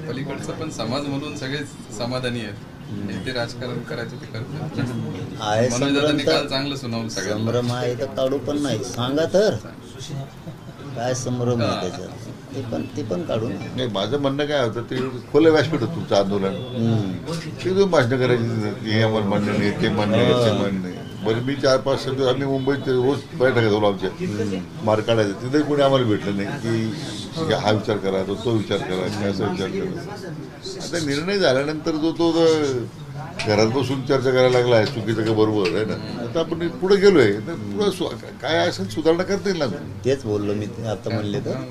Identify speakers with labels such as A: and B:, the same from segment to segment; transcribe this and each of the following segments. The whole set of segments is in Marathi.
A: पलीकडचं पण समाज म्हणून सगळे समाधानी आहेत. ते राजकारण करायचं ते करतात.
B: आहे
A: मनोजदादांनी काल चांगलं सुनावलं सगळ्यांना.
B: संभ्रम आहे तर काढू पण नाही सांगा तर काय संभ्रम आहे त्याच्यात ते पण काढू
C: नाही. माझं म्हणणं काय होतं ते खुलं व्यासपीठ होतं तुमचं आंदोलन. ते तुम्ही भाषणं करायची हे आम्हाला म्हणणं नाही ते म्हणणं ते म्हणणं. बरं मी 4-5 शब्द आम्ही मुंबईत रोज बैठका झालो आमच्या मार्ग काढायचं. तिथे कोणी आम्हाला भेटलं नाही की हा विचार करा तो विचार करा असा विचार करा. आता निर्णय झाल्यानंतर जो घरात बसून चर्चा करायला लागला आहे चुकीचं का बरोबर आहे ना. आता आपण पुढे गेलोय तर पुढं काय असेल सुधारणा करता येईल ना.
B: तेच बोललो मी आता म्हणले तर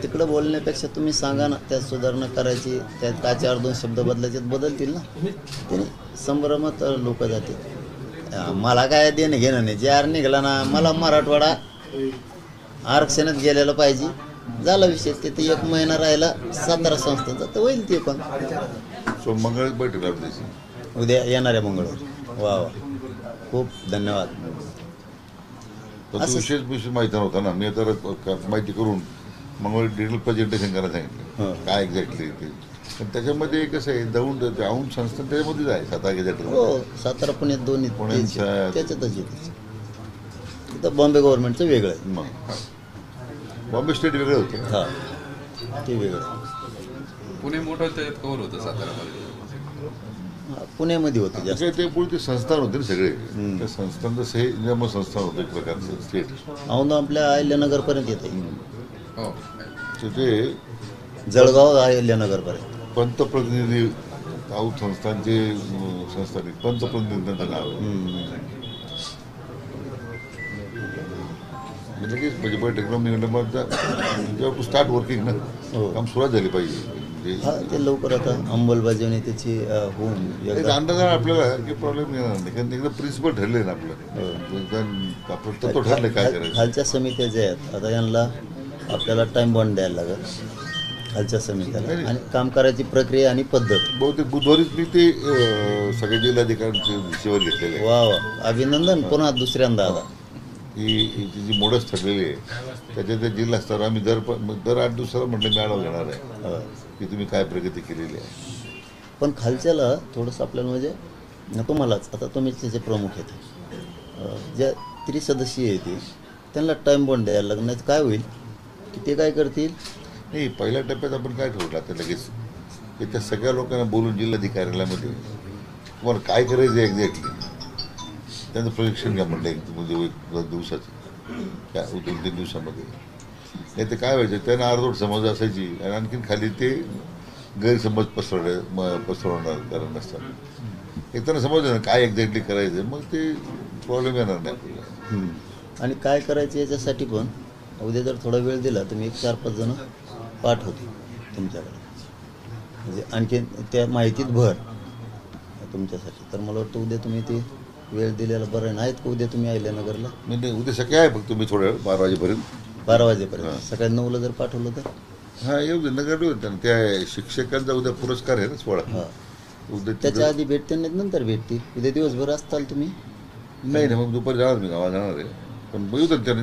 B: तिकडं बोलण्यापेक्षा तुम्ही सांगा ना त्यात सुधारणा करायची त्यात काय 4-2 शब्द बदलायचे बदलतील ना. त्याने संभ्रमात लोक जातील. मला काय देणं घेणं नाही. जे आर निघाला ना मला मराठवाडा आरक्षणात गेलेलं पाहिजे झाला विषय. तिथे 1 महिना राहिला 17 संस्थांचा तर होईल ते पण.
C: सो मंगळ बैठक
B: उद्या येणाऱ्या मंगळवार. वा वा खूप धन्यवाद.
C: विशेष माहिती नव्हता ना. मी आता माहिती करून मंगळ डिटेल प्रेझेंटेशन करायला सांगितलं काय एक्झॅक्टली ते. पण त्याच्यामध्ये कसं आहे जाऊन संस्थान त्याच्यामध्येच आहे. 7 गॅजेट
B: हो 17 पुण्यात दोन्ही त्याच्यातच येते. तिथं बॉम्बे गव्हर्नमेंटचं वेगळं आहे.
C: मग बॉम्बे स्टेट वेगळं होतं.
B: हां ते वेगळं.
A: पुणे मोठं त्याच्यात कव्हर होतं. सातारामध्ये
B: पुण्यामध्ये होतं जास्त.
C: ते पुढे ते संस्थान होते ना सगळे. त्या संस्थान हे नियम संस्थान होतं एक प्रकारचं स्टेट.
B: औंध आपल्या अहिल्यानगरपर्यंत येते.
C: तिथे
B: जळगाव अहिल्यानगरपर्यंत
C: पंतप्रतिनिधी साऊथ संस्थांचे संस्थानिक पंतप्रतिनिधींचं नाव म्हणजे जेव्हा स्टार्ट वर्किंग ना काम सुरुवात झाली पाहिजे.
B: हा ते लवकर आता अंमलबजावणी त्याची होऊन
C: अंदाज आपल्याला की प्रॉब्लेम येणार नाही. कारण एकदा प्रिन्सिपल ठरले ना आपलं तत्व ठरले काय करायचं.
B: खालच्या समित्या ज्या आहेत आता यांना आपल्याला टाइम बॉन्ड द्यायला लागेल खालच्या समित्याला. आणि काम करायची प्रक्रिया आणि पद्धत
C: बहुतेक बुधवारीच मी ते सगळ्या जिल्हाधिकाऱ्यांचे विषयावर घेतलेले.
B: वा वा अभिनंदन. पुन्हा दुसऱ्यांदा आता
C: ही जी मोडच ठरलेली आहे त्याच्या त्या जिल्हा स्तरावर आम्ही दर 8 दिवसाला म्हटलं मेळावा घेणार आहे की तुम्ही काय प्रगती केलेली आहे.
B: पण खालच्याला थोडंसं आपल्याला म्हणजे तुम्हालाच आता तुम्ही त्याचे प्रमुख आहेत ज्या त्रिसदस्यीय येते त्यांना टाईम बॉन्ड द्यायला लागणार. काय होईल की ते काय करतील.
C: नाही पहिल्या टप्प्यात आपण काय ठरवलं आता लगेच की त्या सगळ्या लोकांना बोलून जिल्हाधिकाऱ्यालयामध्ये तुम्हाला काय करायचं आहे एक्झॅक्टली त्यांचं प्रशिक्षण घ्या म्हटलं म्हणजे 1 दिवसाचं त्या 2-3 दिवसामध्ये. नाही ते काय व्हायचं त्यांना अर्धवट समज असायची आणि आणखीन खाली ते गैरसमज पसरवणार कारण नसतात. एक त्यांना समजलं ना काय एक्झॅक्टली करायचं मग ते प्रॉब्लेम येणार नाही आपल्याला.
B: आणि काय करायचं याच्यासाठी पण उद्या जर थोडा वेळ दिला तर मी 4-5 जण पाठवतो तुमच्याकडे म्हणजे आणखीन त्या माहितीत भर तुमच्यासाठी. तर मला वाटतं उद्या तुम्ही ते वेळ दिलेला बरं आहे. नाहीत का उद्या तुम्ही अहिल्यानगरला.
C: नाही उद्या सकाळी आहे फक्त मी थोड्या वेळ 12 वाजेपर्यंत.
B: 12 वाजेपर्यंत सकाळी 9ला जर पाठवलं तर
C: हां येऊ दे नगर येऊ त्यांना. त्या शिक्षकांचा उद्या पुरस्कार आहे ना 16.
B: हां
C: उद्या
B: त्याच्या आधी भेटते नाही नंतर भेटतील. उद्या दिवसभर असताल तुम्ही.
C: नाही मग दुपारी जाणार मी गावात जाणार आहे. पण येऊ दे त्याने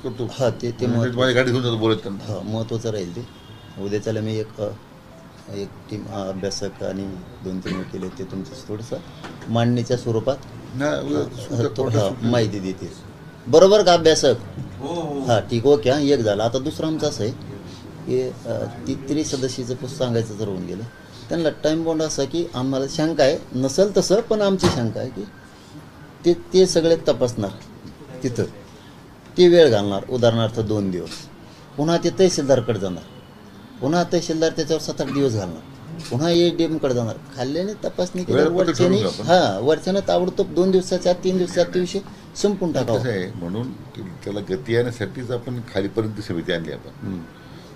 C: करतो.
B: हां ते
C: माझी गाडी घेऊन जातो बोलत त्यांना.
B: हां महत्त्वाचं राहील ते. उद्याच्याला मी एक टीम अभ्यासक आणि 2-3 वकील आहेत ते तुमचं थोडंसं मांडणीच्या स्वरूपात माहिती देतील. बरोबर का अभ्यासक. हां ठीक ओके. हां एक झालं. आता दुसरं आमचं असं आहे की 3 पुस्तक सांगायचं जर होऊन गेलं त्यांना टाईम बॉन्ड असा की आम्हाला शंका आहे नसेल तसं पण आमची शंका आहे की ते सगळे तपासणार तिथं ते वेळ घालणार. उदाहरणार्थ 2 दिवस. पुन्हा ते तहसीलदारकडे जाणार. पुन्हा तहसीलदार त्याच्यावर 7-8 दिवस घालणार. पुन्हा ADMकडे जाणार. खाल्ल्याने तपासणी केली वरच्याने वरच्यानं ताबडतोब 2 दिवसाच्या 3 दिवसात विषय संपून टाकावं
C: आहे. म्हणून त्याला गती येण्यासाठीच आपण खालीपर्यंत समिती आणली. आपण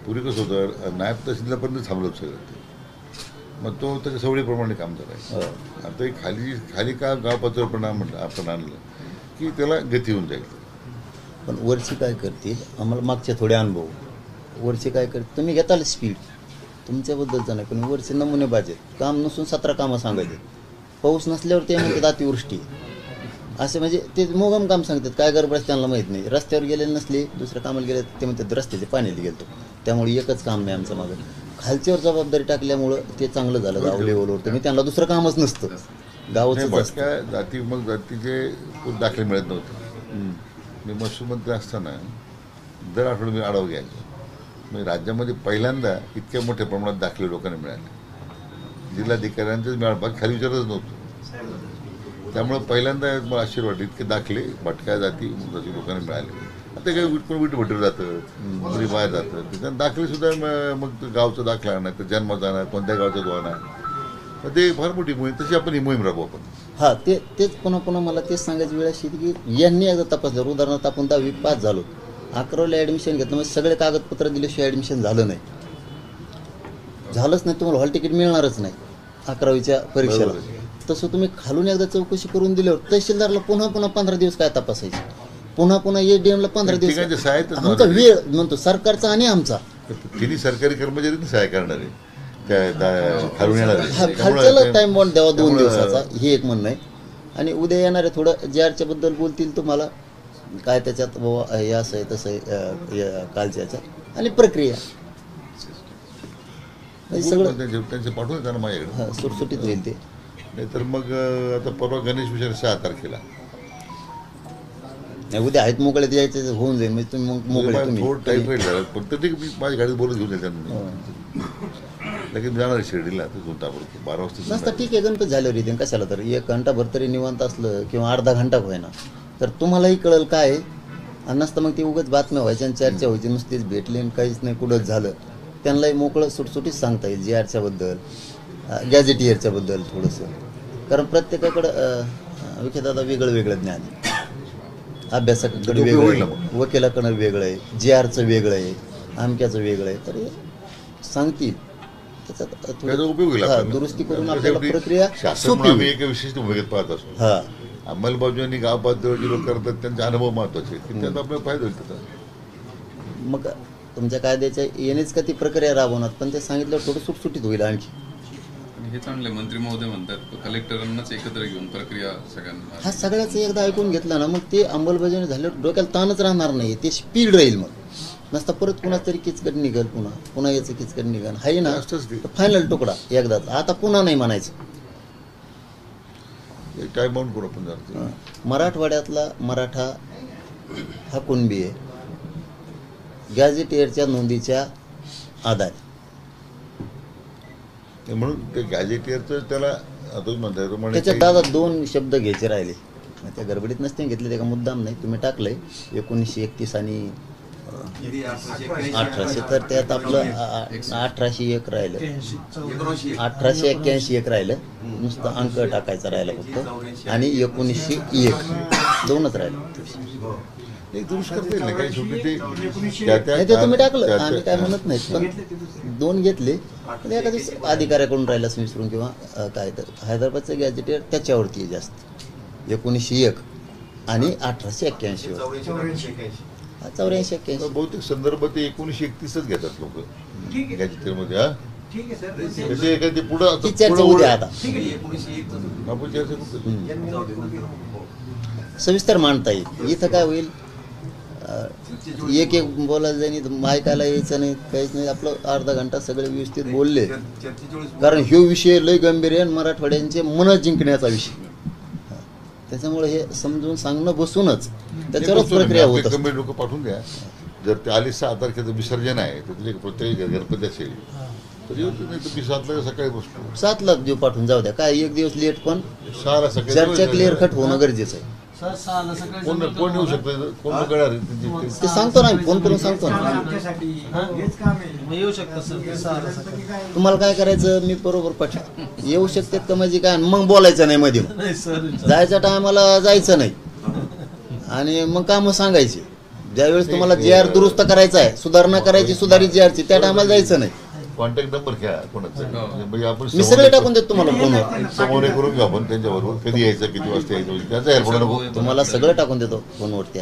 C: पूर्वी कसं होतं नायब तहसीलदारपर्यंत थांबलो सगळं ते. मग तो त्याच्या सवडीप्रमाणे काम करायचं. आता खाली का गाव पातळीवर म्हटलं आपण आणलं की त्याला गती होऊन जाईल.
B: पण वरची काय करतील आम्हाला मागचे थोडे अनुभव. वरचे काय करतील तुम्ही घेताल स्पीड तुमच्याबद्दलचं नाही पण वरचे नमुने पाहिजे. काम नसून 17 कामं सांगायचे. पाऊस नसल्यावर ते म्हणतात अतिवृष्टी असे म्हणजे ते मोगम काम सांगतात. काय गडबड त्यांना माहीत नाही. रस्त्यावर गेलेले नसले दुसऱ्या कामाला गेले ते म्हणतात रस्त्याचे पाण्याला गेलो त्यामुळे एकच काम नाही आमचं मागं. खालच्यावर जबाबदारी टाकल्यामुळं ते चांगलं झालं गाव लेवलवर. मी त्यांना दुसरं कामच नसतं, गावच असतं.
C: भटक्या जाती मग जातीचे दाखले मिळत नव्हते. मी महसूल मंत्री असताना दर आठवड्यात मी आढावा घ्यायचो. म्हणजे राज्यामध्ये पहिल्यांदा इतक्या मोठ्या प्रमाणात दाखले लोकांना मिळाले. जिल्हाधिकाऱ्यांचंच मिळालं, खाली विचारच नव्हतं. त्यामुळे पहिल्यांदा मला आश्चर्य वाटतं इतके दाखले भटक्या जाती लोकांना मिळाले. आता काही विट भटून जातं, मुली बाहेर जातं, त्याच्यानं दाखले सुद्धा मग गावचा दाखला नाही तर जन्माचा नाही, कोणत्या गावचा तो नाही. ते फार मोठी मोहीम, तशी आपण ही मोहीम राबवू आपण.
B: हां, तेच पुन्हा मला तेच सांगायची वेळ अशी की यांनी एकदा तपासलं. उदाहरणार्थ आपण 10वी पास झालो, 11वीला ॲडमिशन घेतलं, म्हणजे सगळे कागदपत्र दिल्याशिवाय ॲडमिशन झालं नाही, झालंच नाही, तुम्हाला हॉल तिकीट मिळणारच नाही 11वीच्या परीक्षेला. तसं तुम्ही खालून एकदा चौकशी करून दिल्यावर तहसीलदारला पुन्हा 15 दिवस काय तपासायचे, पुन्हा ADM ला 15 दिवस. आमचा वेळ म्हणतो सरकारचा आणि आमचा.
C: तिन्ही सरकारी कर्मचारी सहाय्य करणारे खालून येणार,
B: खालच्याला टाइम बॉन्ड द्यावा 2 दिवसाचा, हे एक म्हणणं आहे. आणि उद्या येणारे थोडं JRच्या बद्दल बोलतील तुम्हाला, काय त्याच्यात बाबा हे असं आहे तसं आहे कालच्या याच्यात, आणि प्रक्रिया सगळं
C: त्यांचे पाठवून त्यांना माझ्याकडे
B: सुटसुटीत होईल ते.
C: नाहीतर मग आता परवा गणेश विषय 6 तारखेला
B: उद्या आहेत मोकळे यायचे होऊन जाईल, म्हणजे तुम्ही मग मोकळे तुम्ही
C: थोडं टाईट राहील झालं. फक्त ठीक मी माझ्या गाडीत बोलत घेऊन जाईल त्यांना. लगेच जाणार शिर्डीला तिथून ताबडतोब 12 वाजता
B: नसता. ठीक आहे, गणपती झाल्यावर येते कशाला, तर 1 घंटाभर तरी निवांत असलं किंवा अर्धा घंटा होईना तर तुम्हालाही कळेल काय आहे. आणि नसतं मग ती उगाच बातम्या व्हायच्या आणि चर्चा व्हायची, नुसतीच भेटली आणि काहीच नाही कुठंच झालं. त्यांनाही मोकळं सुटसुटीत सांगता येईल JRच्या बद्दल, गॅझेटियरच्या बद्दल थोडंसं. कारण प्रत्येकाकडं विखेदादा वेगळं ज्ञान आहे. अभ्यासाकडे वेगळं आहे, वकिलाकडं वेगळं आहे, JRचं वेगळं आहे, आमक्याचं वेगळं आहे. तर हे सांगतील, त्याचा
C: उपयोग होईल.
B: दुरुस्ती करून आपल्याला प्रक्रिया
C: शासन आम्ही एका विशिष्ट भूमिकेत पाहत असतो.
B: हां,
C: अंमलबजावणी गाव पातळीवर जे लोक करतात त्यांचे अनुभव महत्वाचे, की त्याचा आपल्याला फायदा होईल त्याचा.
B: मग तुमच्या कायद्याच्या येणेच का ती प्रक्रिया राबवणार, पण ते सांगितलं थोडं सुटसुटीत होईल आणखी.
A: हे चांगले मंत्री महोदय म्हणतात कलेक्टरांनाच एकत्र घेऊन प्रक्रिया सगळ्यांना.
B: हा सगळ्याचं एकदा ऐकून घेतलं ना, मग ते अंमलबजावणी झाल्यावर डोक्याला ताणच राहणार नाही, ते स्पीड राहील. मग नसता परत कुणाच तरी किचकट निघेल, पुन्हा याचं किचकट निघेल, हाय ना फायनल तुकडा एकदाच. आता पुन्हा नाही म्हणायचं.
C: काय म्हणून करू आपण जातो.
B: मराठवाड्यातला मराठा हा कुणबी आहे, गॅझेटियरच्या नोंदीच्या आधारे.
C: म्हणून ते गॅझेटियरचं त्याला आता म्हणतात
B: त्याच्यात दादा 2 शब्द घ्यायचे राहिले, त्या गडबडीत नसते घेतले, ते का मुद्दाम नाही. तुम्ही टाकलंय 1931 आणि 1800, तर त्यात आपलं 1801 राहिलं, 1881 एक राहिलं, नुसतं अंक टाकायचा राहिला फक्त, आणि 1901 2च राहिलं.
C: दुरुस्त करता येईल ना काही शेवटी
B: ते तुम्ही टाकलं, आम्ही काय म्हणत नाही, पण 2 घेतले. एका दिवस अधिकाऱ्याकडून राहिला असं विसरून, किंवा काय तर हैदराबादचं गॅझेटियर त्याच्यावरती आहे जास्त, 1901 आणि 1881 84-81.
C: बहुतेक संदर्भ ते 1931च घेतात लोक गॅझेटियरमध्ये. हा त्याचे एखादी पुढं
B: उद्या आता
C: आपण चर्चा करतो,
B: सविस्तर मांडता येईल. इथं काय होईल, एक बोलायला जाईल, ऐकायला यायचं नाही, काहीच नाही. आपलं अर्धा घंटा सगळे व्यवस्थित बोलले, कारण ह्यो विषय लय गंभीर आहे, मराठवाड्यांचे मन जिंकण्याचा विषय. त्याच्यामुळे हे समजून सांगणं बसूनच त्याच्यावरच प्रक्रिया होत.
C: कमी लोक पाठवून द्या. जर ते आली 6 तारखेचं विसर्जन आहे, तर प्रत्येक गणपती असेल तर येऊ नाही, तर मी 7ला सकाळी बसतो.
B: 7ला देऊ पाठवून जाऊ द्या, काय एक दिवस लेट, पण
C: 6ला सकाळी
B: चर्चा क्लिअर कट होणं गरजेचं आहे.
C: कोण येऊ शकतं, कोण कळणार
B: ते सांगतो ना, फोन करून सांगतो ना. तुम्हाला काय करायचं, मी बरोबर पाठव येऊ शकतात का म्हणजे काय, मग बोलायचं नाही मध्ये, जायच्या टायमाला जायचं नाही, आणि मग कामं सांगायची. ज्यावेळेस तुम्हाला JR दुरुस्त करायचा आहे, सुधारणा करायची सुधारित JRची, त्या टायमाला जायचं नाही.
C: कॉन्टॅक्ट नंबर घ्या कोणाचा, म्हणजे आपण
B: मी सगळे टाकून देतो तुम्हाला फोनवर,
C: समोर करून घेऊ आपण त्यांच्याबरोबर, कधी यायचं, किती वाजता यायचं, त्याचा हेल्प नको.
B: तुम्हाला सगळं टाकून देतो फोनवरती.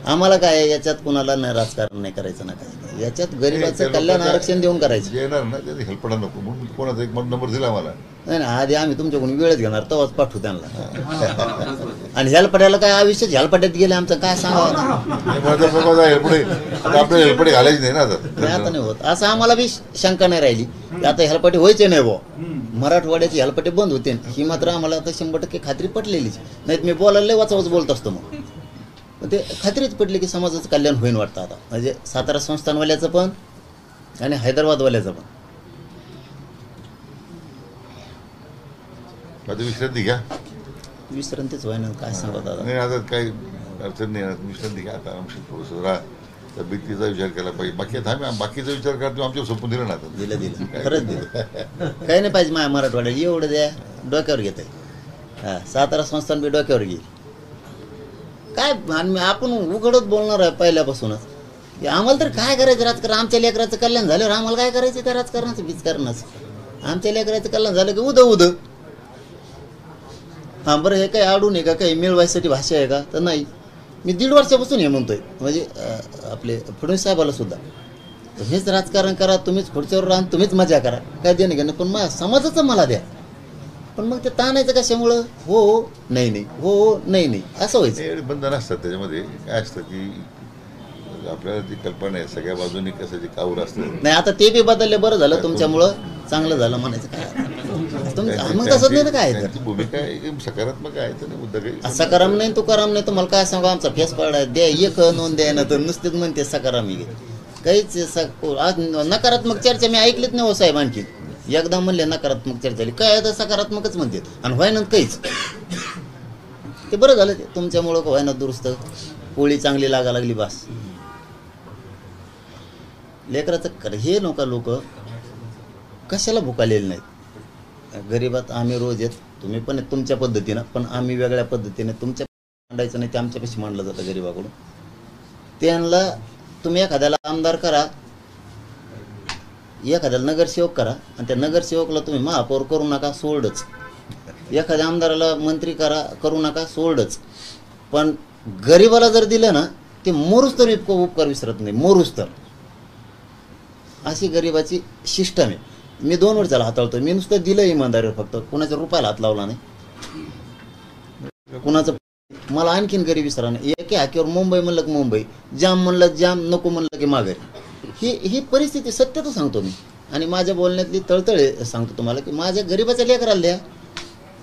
B: आम्हाला काय आहे, याच्यात कुणाला नाही राजकारण नाही करायचं ना काय, याच्यात गरिबाचं कल्याण आरक्षण देऊन करायचं.
C: येणार ना त्याची हेल्पडा नको म्हणून कोणाचा एक नंबर दिला मला.
B: नाही ना, आधी आम्ही तुमच्याकडून वेळच घेणार तेव्हाच पाठवू त्यांना. आणि ह्यालपट्याला काय आयुष्य ह्यालपट्यात गेले आमचं काय सांगावं.
C: हेल्पडे आपल्याला हेल्पडे घालायची नाही ना
B: आता नाही होत असं आम्हाला बी शंका नाही राहिली की आता ह्यालपट्टे व्हायचे नाही बुवा, मराठवाड्याचे ह्यालपट्टे बंद होते ही मात्र आम्हाला आता 100% खात्री पटलेलीच. नाहीत मी बोलायला लय वाचावच बोलत असतो मग ते खात्रीच पटली की समाजाचं कल्याण होईन वाटतं आता. म्हणजे सातारा संस्थानवाल्याचं पण आणि हैदराबादवाल्याचं पण.
C: आता विश्रांती घ्या.
B: विश्रांतीच व्हाय ना काय सांगा दादा.
C: नाही आता काही अडचण नाही, विश्रांती घ्या आता. थोडंसं राहा, तब्येतीचा विचार केला पाहिजे. बाकी आता आम्ही बाकीचा विचार करतो आमच्या सोपून दिलं ना.
B: दिलं खरंच दिलं. काही नाही पाहिजे माझ्या मराठवाड्यात एवढं द्या डोक्यावर घेत आहे. हां सातारा संस्थान बी डोक्यावर घेईल काय. आणि आपण उघडत बोलणार आहे पहिल्यापासूनच की आम्हाला तर काय करायचं राजकारण. आमच्या लेकराचं कल्याण झाल्यावर आम्हाला काय करायचं त्या राजकारणाचं बीजकारणाचं. आमच्या लेकराचं कल्याण झालं की उदं हां बरं हे काही अडून आहे का काही मिळवायसाठी भाषा आहे का तर नाही. मी 1.5 वर्षापासून हे म्हणतोय म्हणजे आपले फडणवीस साहेबाला सुद्धा तुम्हीच राजकारण करा, तुम्हीच खुर्च्यावर राहा, तुम्हीच मजा करा, काय देणं घेणं, पण मग समाजाचं मला द्या. पण मग ते ताणायचं कशामुळं. हो नाही नाही, हो नाही असं व्हायचं.
C: बंधन असतात त्याच्यामध्ये. काय असतं की आपल्याला ती कल्पना आहे सगळ्या बाजूनी कसं जे काऊर असतं.
B: नाही आता ते बी बदलले, बरं झालं तुमच्यामुळं चांगलं झालं म्हणायचं काय. मग तसंच नाही तर काय तर
C: भूमिका सकारात्मक आहे तर मुद्दा काही
B: सकाराम नाही तुकाराम नाही. तुम्हाला काय सांगू आमचा फेस पाडा द्या एक नोंद द्या ना तर नुसतेच म्हणते सकाराम काहीच. नकारात्मक चर्चा मी ऐकलीच नाही हो साहेब. आणखी एकदा म्हणले नकारात्मक चर्चा झाली काय आता सकारात्मकच म्हणते आणि व्हायना काहीच. ते बरं झालं ते तुमच्यामुळं व्हायना दुरुस्त. पोळी चांगली लागा लागली बास. लेकराचं हे नका लोक कशाला भुकालेले नाहीत. गरीबात आम्ही रोज येत, तुम्ही पण तुमच्या पद्धतीनं, पण आम्ही वेगळ्या पद्धतीने. तुमच्या मांडायचं नाही ते आमच्यापाशी मांडलं जातं गरीबाकडून. त्यांना तुम्ही एखाद्याला आमदार करा, एखाद्याला नगरसेवक करा आणि त्या नगरसेवकला तुम्ही महापौर करू नका सोडच. एखाद्या आमदाराला मंत्री करू नका सोडच. पण गरीबाला जर दिलं ना ते मोरूस तर उपकार विसरत नाही. मोरूस तर अशी गरीबाची सिस्टम आहे. मी 2 वर्षाला हाताळतोय. मी नुसतं दिलं इमानदारीवर, फक्त कुणाच्या रुपयाला हात लावला नाही. कुणाचं मला आणखीन गरीब विसरा नाही. एके हाकीवर मुंबई म्हणलं की मुंबई, जाम म्हणलं जाम, नको म्हणलं की माघारी. ही परिस्थिती सत्य तर सांगतो मी. आणि माझ्या बोलण्यातली तळतळे सांगतो तुम्हाला की माझ्या गरीबाच्या लेकराला द्या.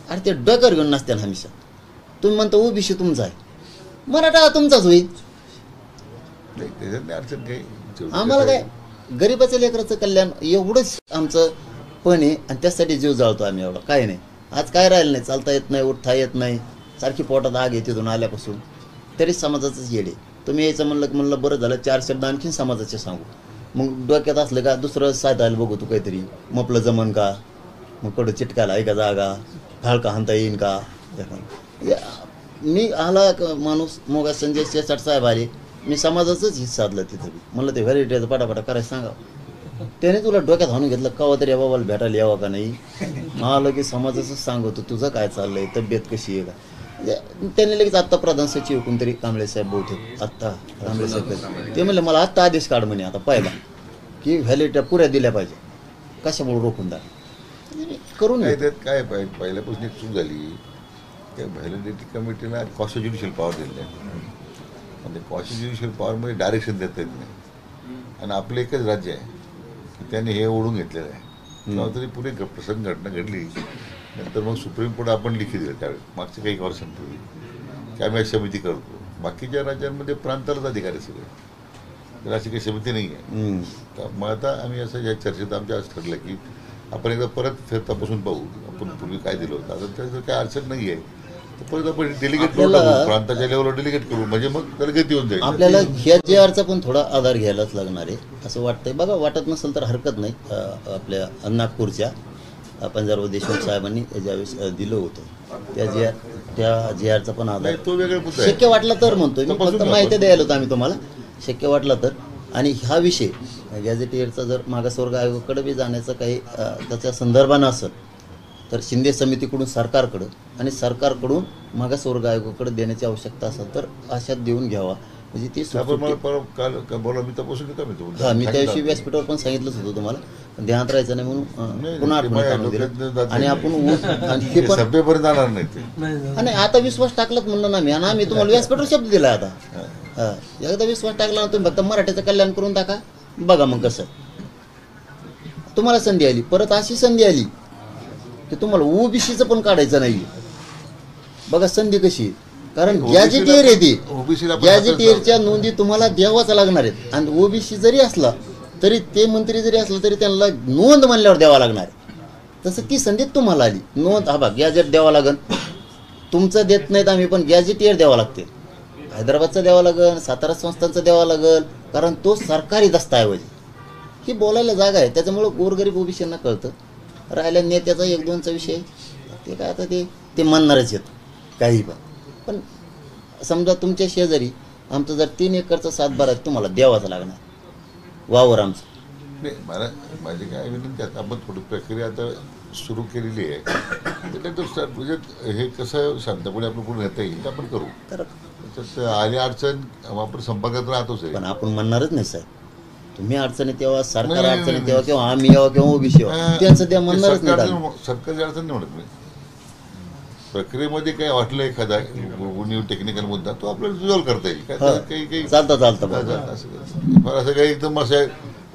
B: अरे ते डोक्यावर घेऊन नसते ना हमेशा. तुम्ही म्हणता ओबीसी तुमचा आहे, मराठा तुमचाच होईल. आम्हाला काय गरीबाच्या लेकराचं कल्याण एवढंच आमचं पण आहे आणि त्यासाठी जीव जाळतो आम्ही. एवढं काय नाही. आज काय राहिलं नाही. चालता येत नाही, उठता येत नाही, सारखी पोटात आग येते तिथून आल्यापासून. तरी समाजाचंच येडे. तुम्ही यायचं म्हणलं बरं झालं 4 शब्द आणखीन समाजाचे सांगू. मग डोक्यात असलं का दुसरं साधायला बघू तू काहीतरी. मपलं जमन का, मग कडं चिटकायला आहे का जागा, फाळका हाणता येईन का. मी आला माणूस मोगा संजय शेसाट साहेब आले, मी समाजाचंच हित साधलं तिथं. म्हणलं ते व्हॅलिडेचं पटापटा करायचं सांगा. त्याने तुला डोक्यात हाणून घेतलं कवा तरी बाबाला भेटायला यावं का नाही. आलं की समाजाचंच सांगतो तुझं काय चाललंय, तब्येत कशी आहे का. त्याने लगेच आत्ता प्रधान सचिव कोणतरी कांबळे साहेब बहुतेक आत्ता कांबळे साहेब ते म्हणले मला आत्ता आदेश काढ म्हणे आता पहिला की व्हॅलिडिटी पुऱ्या दिल्या पाहिजे. कशामुळे रोखून द्या करून
C: काय पहिल्यापासून एक चूक झाली. त्या व्हॅलिडिटी कमिटीला कॉस्ट ज्युडिशियल पॉवर दिलेलं आहे आणि कॉस्ट ज्युडिशियल पॉवरमध्ये डायरेक्शन देता येत नाही. आणि आपलं एकच राज्य आहे की त्याने हे ओढून घेतलेलं आहे. तेव्हा तरी पुढे प्रसंग घटना घडली नंतर मग सुप्रीम कोर्ट आपण लिखित दिलं त्यावेळेस मागच्या काही वर्षांपूर्वी की आम्ही समिती करतो. बाकीच्या राज्यांमध्ये प्रांतालाच अधिकारी सगळे, तर अशी काही समिती नाही आहे. तर मग आता आम्ही असं या चर्चेत आमच्या आज ठरलं की आपण एकदा परत तपासून पाहू आपण पूर्वी काय दिलं होतं. आता त्याचं काय अडचण नाही आहे तर परत आपण डेलिगेट करू टाकू, प्रांताच्या लेवलवर डेलिगेट करू म्हणजे मग त्याला गती होऊन जाईल.
B: आपल्याला ह्या JRचा पण थोडा आधार घ्यायलाच लागणार आहे असं वाटतंय. बघा वाटत नसेल तर हरकत नाही. आपल्या नागपूरच्या पंजाबराव देशमुख साहेबांनी ज्यावेळेस दिलं होतं त्या JRचा पण आधार
C: तो वेगळा मुद्दा
B: शक्य वाटला तर म्हणतोय मी. फक्त माहिती द्यायला होतं आम्ही तुम्हाला. शक्य वाटला तर. आणि हा विषय गॅझेटियरचा जर मागासवर्ग आयोगाकडे बी जाण्याचं काही त्याच्या संदर्भानं असेल तर शिंदे समितीकडून सरकारकडं आणि सरकारकडून मागासवर्ग आयोगाकडे देण्याची आवश्यकता असेल तर अशात देऊन घ्यावा. म्हणजे ती
C: आपण मला परवा काल बोला मी तपासून घेतो मी तो
B: हा मी त्याविषयी व्यासपीठावर पण सांगितलंच होतं तुम्हाला, पण ध्यानात राहायचं नाही म्हणून पुन्हा आठवणीत आणून दिलं. आणि आपण आणि हे पण
C: सभेपर्यंत जाणार नाही ते.
B: आणि आता विश्वास टाकलाच म्हणलं ना मी, आणि आम्ही तुम्हाला व्यासपीठावर शब्द दिला आता. हा एकदा विश्वास टाकला ना तुम्ही फक्त मराठीचं कल्याण करून टाका, बघा मग कसं. तुम्हाला संधी आली, परत अशी संधी आली की तुम्हाला ओबीसीचं पण काढायचं नाही. बघा संधी कशी आहे. कारण गॅजेटियर आहे ती, गॅजेटियरच्या नोंदी तुम्हाला द्यावाच लागणार आहेत. आणि ओबीसी जरी असला तरी ते मंत्री जरी असला तरी त्यांना नोंद म्हणल्यावर द्यावा लागणार आहे. तसं ती संधी तुम्हाला आली, नोंद हा बा गॅजेट द्यावा लागेल. तुमचं देत नाहीत आम्ही, पण गॅजेटियर द्यावं लागते. हैदराबादचं द्यावं लागेल, सातारा संस्थांचं द्यावं लागेल, कारण तो सरकारी दस्तऐवज ही बोलायला जागा आहे. त्याच्यामुळं गोरगरीब ओबीसींना कळतं. राहिल्या नेत्याचा 1-2चा विषय ते काय आता ते म्हणणारच आहेत काही पण समजा तुमच्या शेजारी आमचं जर 3 एकरचा 7 बारा तुम्हाला द्यावाच लागणार वावर आमचं.
C: नाही मला माझी काय विनंती आता आपण थोडी प्रक्रिया आता सुरू केलेली आहे. म्हणजे हे कसं शांतपणे आपण पुढे नेता येईल आपण करू.
B: तर
C: त्याच्यात आली अडचण आपण संपर्कात राहतोच आहे.
B: पण आपण म्हणणारच नाही साहेब, तुम्ही अडचणी तेव्हा सरकार अडचणी तेव्हा किंवा आम्ही यावं किंवा ओबीसी त्यांचं त्या म्हणणारच नाही.
C: सरकारची अडचण नाही म्हणत मी. प्रक्रियेमध्ये काय वाटलं एखादा टेक्निकल मुद्दा तो आपल्याला रिझॉल्व्ह करता येईल. काही
B: चालतं
C: असं काही एकदम असं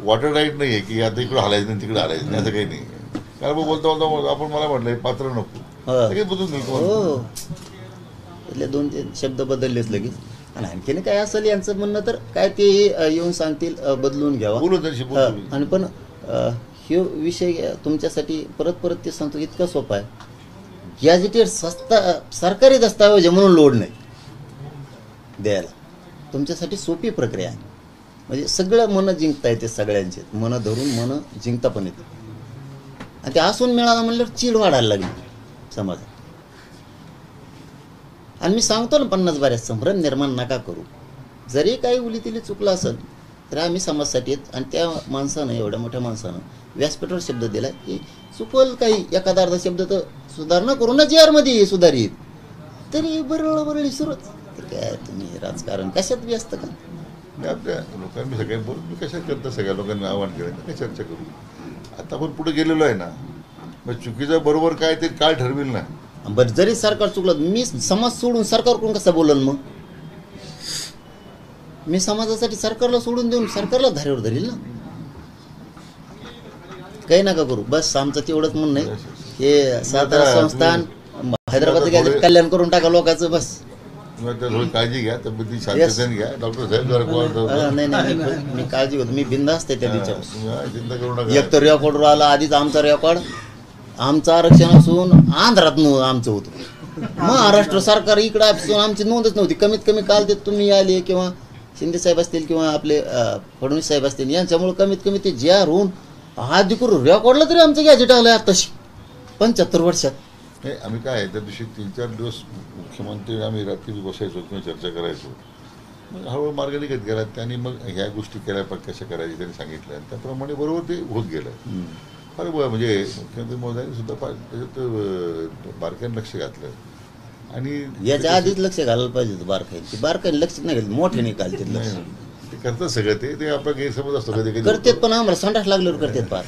C: वॉटर राईट नाही आहे की आता इकडं हलायचं नाही तिकडे हलायचं नाही असं काही नाही. कारण मग बोलता आपण मला म्हटलं पात्र नको लगेच बदलून
B: हो त्यातले 2-3 शब्द बदललेच लगेच. आणि आणखीन काय असेल यांचं म्हणणं तर काय ते येऊन सांगतील बदलून घ्यावा. आणि पण हे विषय तुमच्यासाठी परत ते सांगतो इतका सोपा आहे. गॅजेटियर सरकारी दस्तावेज म्हणून लोड नाही द्यायला. तुमच्यासाठी सोपी प्रक्रिया आहे. म्हणजे सगळं मनं जिंकता येते, सगळ्यांचे मनं धरून मनं जिंकता पण येते. आणि ते असून मिळाला म्हणल्यावर चीड वाढायला लागली समाजात. आणि मी सांगतो ना 50 बाऱ्यात संभ्रम निर्माण नका करू. जरी काही उलीतिली चुकलं असेल तर आम्ही समाजासाठी आहेत. आणि त्या माणसानं एवढ्या मोठ्या माणसानं व्यासपीठावर शब्द दिला की चुकल काही एखादा अर्धा शब्द तर सुधारणा करू ना जी आरमध्ये सुधारित तरी बरळी सुरुवात. काय तुम्ही राजकारण कशात व्यस्त का?
C: आपल्या लोकांनी सगळ्यांनी बोलून मी कशा करता सगळ्या लोकांनी आव्हान केलं काय चर्चा करू. आता आपण पुढे गेलेलो आहे ना, मग चुकीचं बरोबर काय ते काय ठरवेल ना.
B: बरं जरी सरकार चुकलं मी समाज सोडून सरकारकडून कसा बोलन मग? मी समाजासाठी सरकारला सोडून देऊन सरकारला धारेवर धरील ना. काही नका करू बस आमचं तेवढंच म्हणणं आहे. हे सातारा संस्थान हैदराबाद गॅजेट कल्याण करून टाका लोकांचं बस.
C: थोडी काळजी घ्या, तब्येती शांततेने घ्या. डॉक्टर साहेब
B: नाही मी काळजी घेतो. मी बिंदास्त आहे त्या दिवसावर.
C: चिंता करू नका.
B: एक तर रेकॉर्ड आला आधीच आमचा रेकॉर्ड. आमचं आरक्षण असून आंध्रात आमचं होतं. महाराष्ट्र सरकार इकडं असून आमची नोंदच नव्हती. कमीत कमी काल ते तुम्ही आले किंवा शिंदे साहेब असतील किंवा आपले फडणवीस साहेब असतील यांच्यामुळे कमीत कमी ते जे आर होऊन अधिकृत रेकॉर्डला तरी आमचं गॅजेट आलं आताशी 75 वर्षात.
C: नाही आम्ही काय त्या दिवशी 3-4 दिवस मुख्यमंत्री आम्ही रात्री बसायचो किंवा चर्चा करायचो. मग हळूहळू मार्ग निघत गेला. त्यांनी मग ह्या गोष्टी केल्या पण कशा करायच्या त्यांनी सांगितलं आणि त्याप्रमाणे बरोबर ते होत गेलं. फार म्हणजे मुख्यमंत्री महोदयांनी सुद्धा त्याच्यात बारकाईने लक्ष घातलं. आणि
B: याच्या आधीच लक्ष घालायला पाहिजे बारकाईने. बारकाईने लक्ष नाही घालत मोठे निकाल
C: ते करतात सगळं. ते आपला गैरसमज असतो कधी कधी
B: करतात पण आम्हाला संडास लागल्यावर करतात बार.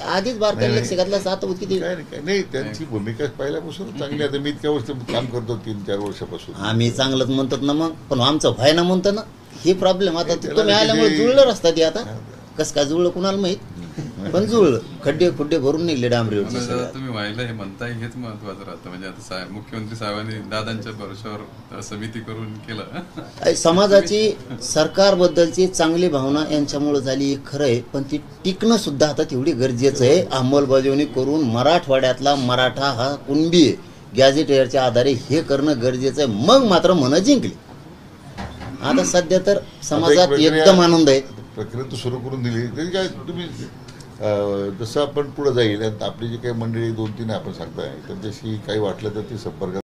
B: आधीच बारकाईने लक्ष घातलं आता किती
C: काय नाही. त्यांची भूमिका पहिल्यापासून चांगली आहे. मी इतक्या वर्ष काम करतो 3-4 वर्षापासून.
B: आम्ही चांगलंच म्हणतात ना मग, पण आमचं व्हायना म्हणतं ना हे प्रॉब्लेम. आता तुम्ही आल्यामुळे जुळलं रस्ता ते आता कसं काय जुळलं कुणाला माहित, पण जुळलं. खड्डे भरून निघले डांबरीवर.
A: तुम्ही व्हायला हे म्हणताय हेच महत्वाचं राहतं. म्हणजे आता मुख्यमंत्री साहेबांनी दादांच्या भरोश्यावर समिती करून केलं.
B: समाजाची सरकारबद्दलची चांगली भावना यांच्यामुळे झाली खरं आहे, पण ती टिकणं सुद्धा आता तेवढी गरजेचं आहे. अंमलबजावणी करून मराठवाड्यातला मराठा हा कुणबी गॅजेटियरच्या आधारे हे करणं गरजेचं आहे. मग मात्र मनं जिंकली. आता सध्या तर समाजात एकदम आनंद आहे.
C: प्रक्रिया सुरू करून दिली तरी काय तुम्ही जसं आपण पुढे जाईल आपली जी काही मंडळी 2-3 आपण सांगताय त्यांच्याशी काही वाटलं तर ती संपर्क